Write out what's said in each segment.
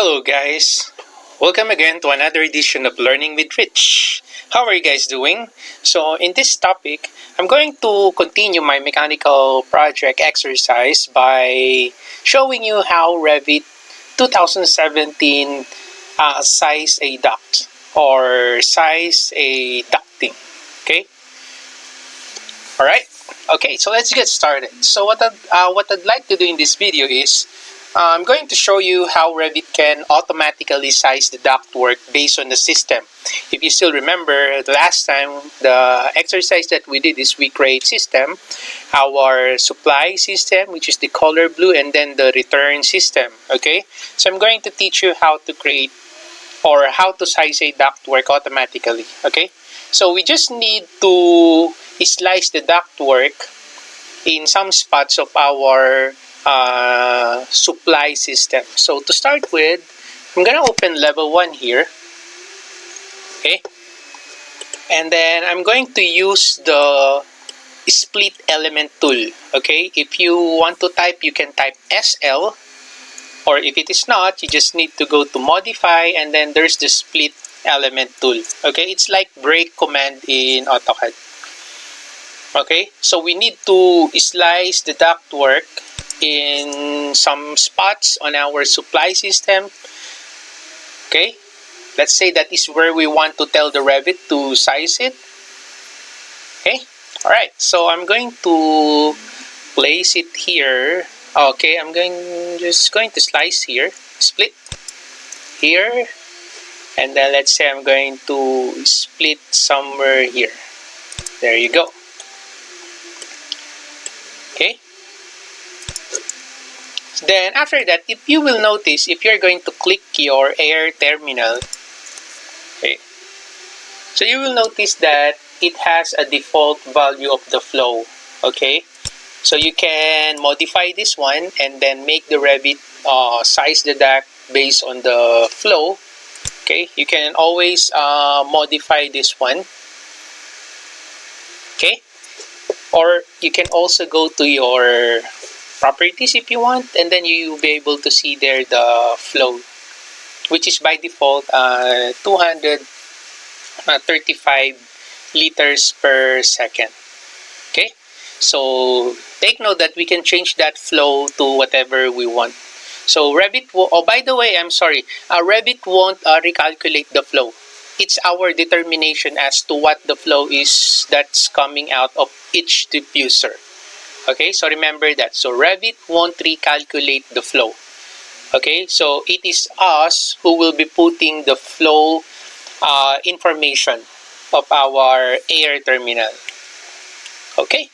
Hello guys, welcome again to another edition of Learning with Rich. How are you guys doing? So in this topic, I'm going to continue my mechanical project exercise by showing you how Revit 2017 size a duct or size a ducting. Okay? Alright? Okay, so let's get started. So what I'd like to do in this video is I'm going to show you how Revit can automatically size the ductwork based on the system. If you still remember, the last time the exercise that we did is we create system, our supply system, which is the color blue, and then the return system. Okay, so I'm going to teach you how to create or how to size a ductwork automatically. Okay, so we just need to slice the ductwork in some spots of our supply system. So to start with, I'm gonna open level 1 here. Okay, and then I'm going to use the split element tool. Okay, if you want to type, you can type SL, or if it is not, you just need to go to modify, and then there's the split element tool. Okay, it's like break command in AutoCAD. Okay, so we need to slice the ductwork in some spots on our supply system. Okay, let's say that is where we want to tell the Revit to size it. Okay, alright, so I'm going to place it here. Okay, I'm just going to slice here, split here, and then let's say I'm going to split somewhere here. There you go. Okay, then after that, if you will notice, if you're going to click your air terminal, okay, so you will notice that it has a default value of the flow. Okay, so you can modify this one and then make the Revit size the duct based on the flow. Okay, you can always modify this one. Okay, or you can also go to your properties if you want, and then you'll be able to see there the flow, which is by default 235 liters per second. Okay, so take note that we can change that flow to whatever we want. So Revit by the way, I'm sorry, Revit won't recalculate the flow. It's our determination as to what the flow is that's coming out of each diffuser. Okay, so remember that. So Revit won't recalculate the flow. Okay, so it is us who will be putting the flow information of our air terminal. Okay,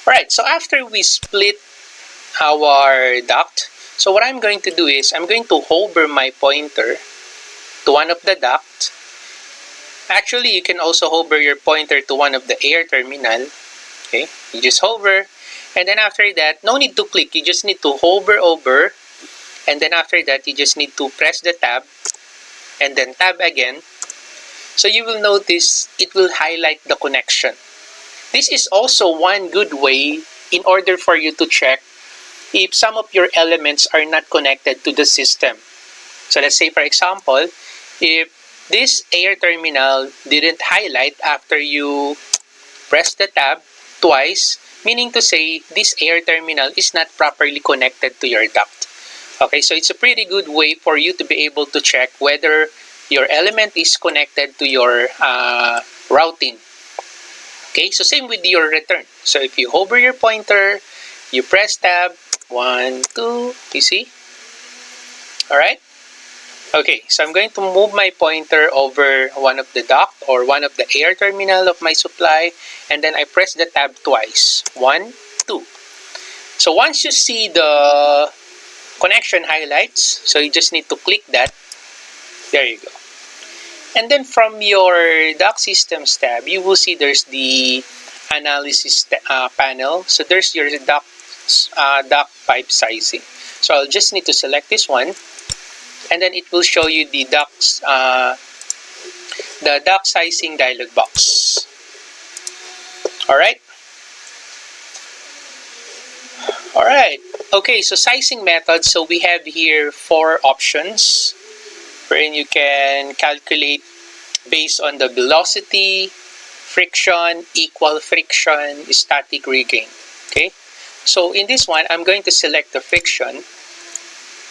alright, so after we split our duct, so what I'm going to do is I'm going to hover my pointer to one of the duct. Actually, you can also hover your pointer to one of the air terminal. Okay, you just hover, and then after that, no need to click, you just need to hover over, and then after that, you just need to press the tab, and then tab again. So you will notice it will highlight the connection. This is also one good way in order for you to check if some of your elements are not connected to the system. So let's say, for example, if this air terminal didn't highlight after you press the tab twice, meaning to say this air terminal is not properly connected to your duct. Okay, so it's a pretty good way for you to be able to check whether your element is connected to your routing. Okay, so same with your return. So if you hover your pointer, you press tab, 1, 2, you see? Alright? Okay, so I'm going to move my pointer over one of the duct or one of the air terminal of my supply, and then I press the tab twice. 1, 2. So once you see the connection highlights, so you just need to click that. There you go. And then from your duct systems tab, you will see there's the analysis panel. So there's your duct pipe sizing. So I'll just need to select this one, and then it will show you the duct sizing dialog box. Alright? Alright. Okay, so sizing method. So we have here 4 options. wherein you can calculate based on the velocity, friction, equal friction, static regain. Okay, so in this one, I'm going to select the friction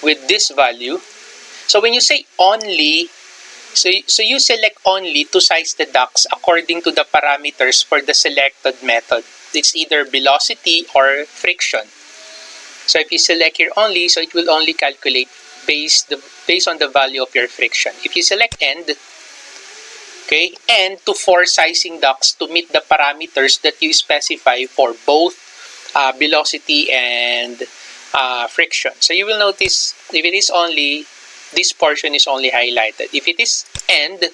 with this value. So when you say only, so you select only to size the ducts according to the parameters for the selected method. It's either velocity or friction. So if you select here only, so it will only calculate based on the value of your friction. If you select end, okay, and to 4 sizing ducts to meet the parameters that you specify for both velocity and friction. So you will notice if it is only, this portion is only highlighted. If it is end,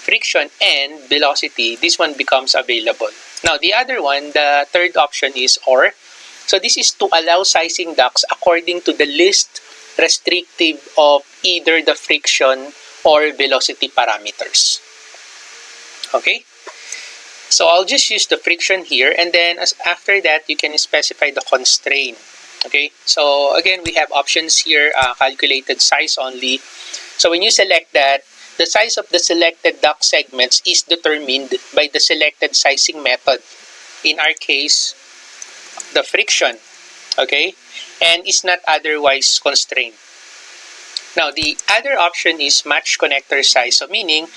friction, and velocity, this one becomes available. Now the other one, the third option is OR. So this is to allow sizing ducts according to the least restrictive of either the friction or velocity parameters. Okay, so I'll just use the friction here, and then after that you can specify the constraint. Okay, so again we have options here, calculated size only. So when you select that, the size of the selected duct segments is determined by the selected sizing method. In our case, the friction, okay, and is not otherwise constrained. Now the other option is match connector size, so meaning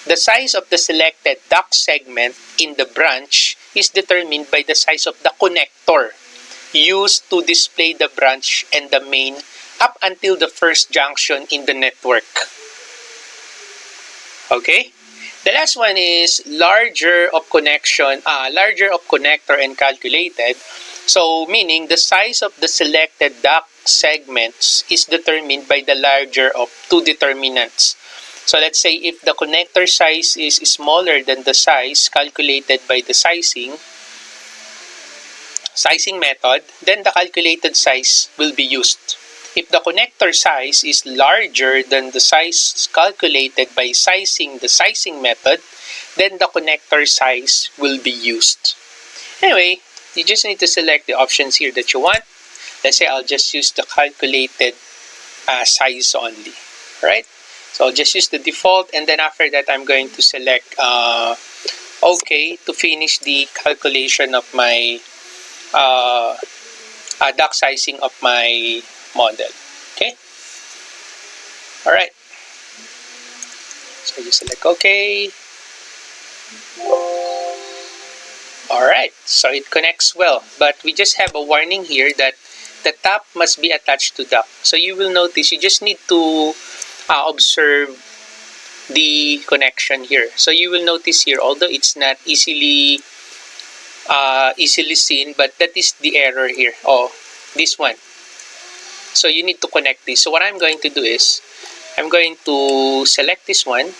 the size of the selected duct segment in the branch is determined by the size of the connector used to display the branch and the main up until the first junction in the network. Okay, the last one is larger of connector and calculated. So meaning the size of the selected duct segments is determined by the larger of two determinants. So let's say if the connector size is smaller than the size calculated by the sizing method, then the calculated size will be used. If the connector size is larger than the size calculated by the sizing method, then the connector size will be used. Anyway, you just need to select the options here that you want. Let's say I'll just use the calculated size only, right? So I'll just use the default, and then after that I'm going to select OK to finish the calculation of my duct sizing of my model. Okay, all right, so you select OK. All right, so it connects well, but we just have a warning here that the top must be attached to duct. So you will notice you just need to observe the connection here. So you will notice here, although it's not easily seen, but that is the error here. Oh, this one. So you need to connect this. So what I'm going to do is I'm going to select this one,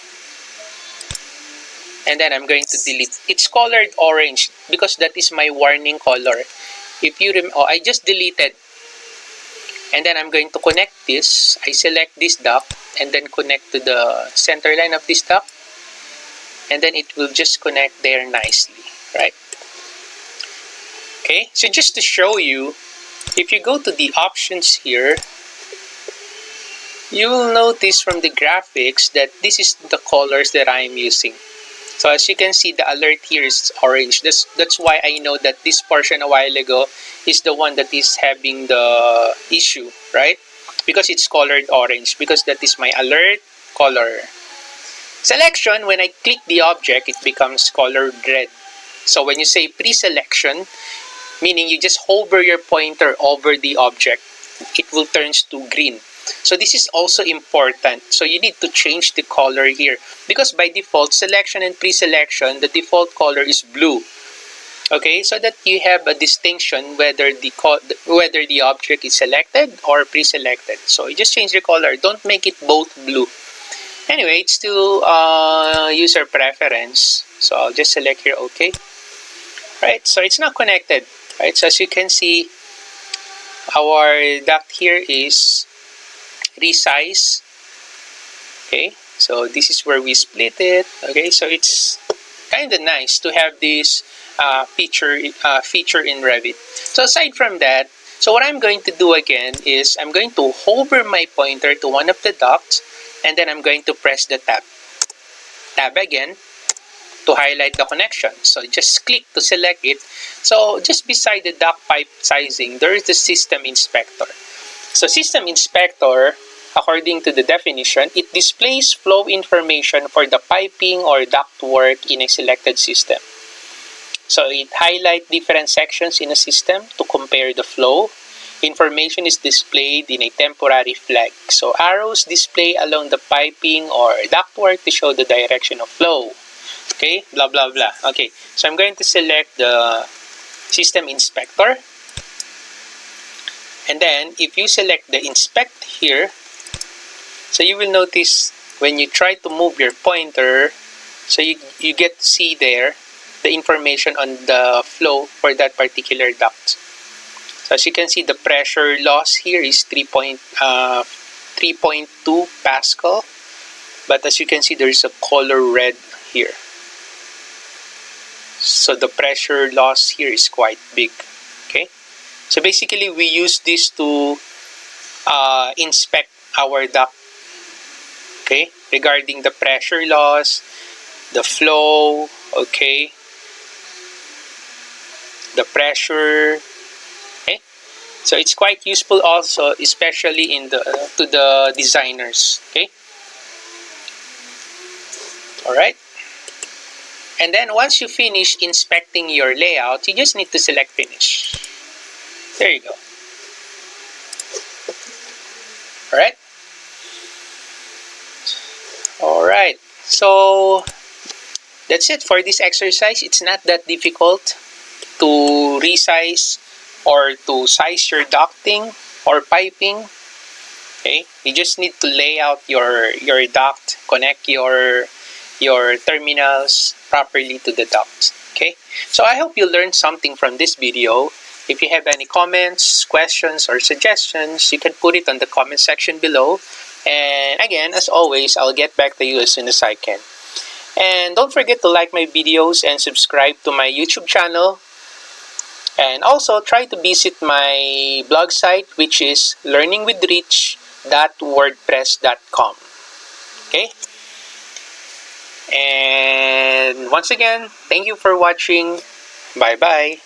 and then I'm going to delete. It's colored orange because that is my warning color. If you I just deleted, and then I'm going to connect this. I select this duct and then connect to the center line of this duct, and then it will just connect there nicely, right? Okay, so just to show you, if you go to the options here, you will notice from the graphics that this is the colors that I am using. So as you can see, the alert here is orange. That's why I know that this portion a while ago is the one that is having the issue, right? Because it's colored orange, because that is my alert color. Selection, when I click the object, it becomes colored red. So when you say pre-selection, meaning you just hover your pointer over the object, it will turn to green. So this is also important. So you need to change the color here, because by default, selection and pre-selection, the default color is blue. Okay, so that you have a distinction whether the object is selected or pre-selected. So you just change the color. Don't make it both blue. Anyway, it's still user preference. So I'll just select here OK. Right, so it's not connected. Right, so as you can see, our duct here is resize. Okay, so this is where we split it. Okay, so it's kind of nice to have this feature in Revit. So aside from that, so what I'm going to do again is I'm going to hover my pointer to one of the ducts, And then I'm going to press the tab again to highlight the connection. So just click to select it. So just beside the duct pipe sizing, there is the system inspector. So system inspector, according to the definition, it displays flow information for the piping or duct work in a selected system. So it highlights different sections in a system to compare the flow. Information is displayed in a temporary flag. So arrows display along the piping or ductwork to show the direction of flow. Okay, blah, blah, blah. Okay, so I'm going to select the system inspector. And then if you select the inspect here, so you will notice when you try to move your pointer, so you get to see there the information on the flow for that particular duct. So as you can see, the pressure loss here is 3.2 Pascal. But as you can see, there is a color red here. So the pressure loss here is quite big. Okay. So basically, we use this to inspect our duct. Okay. Regarding the pressure loss, the flow, okay, the pressure. Okay. So it's quite useful also, especially to the designers. Okay. All right. And then once you finish inspecting your layout, you just need to select finish. There you go. Alright? Alright. So, that's it for this exercise. It's not that difficult to resize or to size your ducting or piping. Okay? You just need to lay out your duct, connect your terminals properly to the duct. Okay, so I hope you learned something from this video. If you have any comments, questions, or suggestions, you can put it on the comment section below. And again, as always, I'll get back to you as soon as I can. And don't forget to like my videos and subscribe to my YouTube channel. And also try to visit my blog site, which is learningwithrich.wordpress.com. Okay. And once again, thank you for watching. Bye-bye.